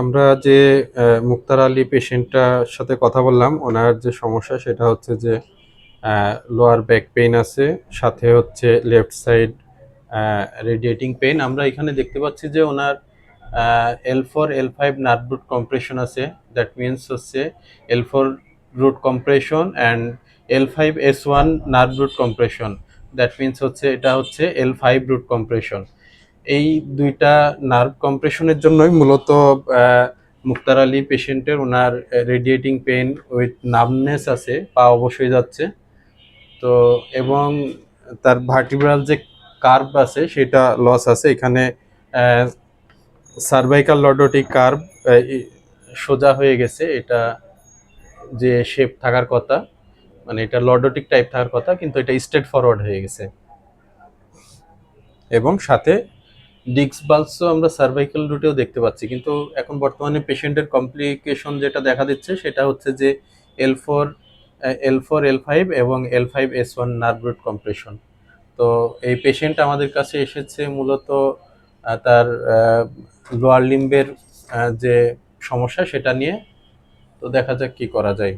আমরা যে মুক্তার আলী পেশেন্টটার সাথে কথা বললাম, ওনার যে সমস্যা সেটা হচ্ছে যে লোয়ার ব্যাক পেইন আছে, সাথে হচ্ছে লেফট সাইড রেডিয়েটিং পেইন। আমরা এখানে দেখতে পাচ্ছি যে ওনার L4 L5 nerve root compression আছে। দ্যাট মিনস হচ্ছে L4 root compression and L5S1 nerve root compression. That means হচ্ছে এটা হচ্ছে L5 রুট কম্প্রেশন। এই দুইটা নার্ভ কম্প্রেশনের জন্যই মূলত মুক্তার আলী পেশেন্টের ওনার রেডিয়েটিং পেইন উইথ নার্ভনেস আছে, পা অবশ্যই যাচ্ছে। তো এবং তার ভার্টিব্রাল যে কার্ভ আছে সেটা লস আছে। এখানে সার্ভাইকাল লর্ডোটিক কার্ভ সোজা হয়ে গেছে। এটা যে শেপ থাকার কথা, মানে এটা লর্ডোটিক টাইপ থাকার কথা, কিন্তু এটা স্ট্রেট ফরওয়ার্ড হয়ে গেছে। এবং সাথে ডিস্ক বালসও আমরা সার্ভাইকাল রুটেও দেখতে পাচ্ছি, কিন্তু এখন বর্তমানে পেশেন্টের কমপ্লিকেশন যেটা দেখা দিচ্ছে সেটা হচ্ছে যে L4 L5 এবং L5S1 নার্ভ রুট কম্প্রেশন। তো এই পেশেন্ট আমাদের কাছে এসেছে মূলত তার লোয়ার লিম্বের যে সমস্যা সেটা নিয়ে। তো দেখা যাক কি করা যায়।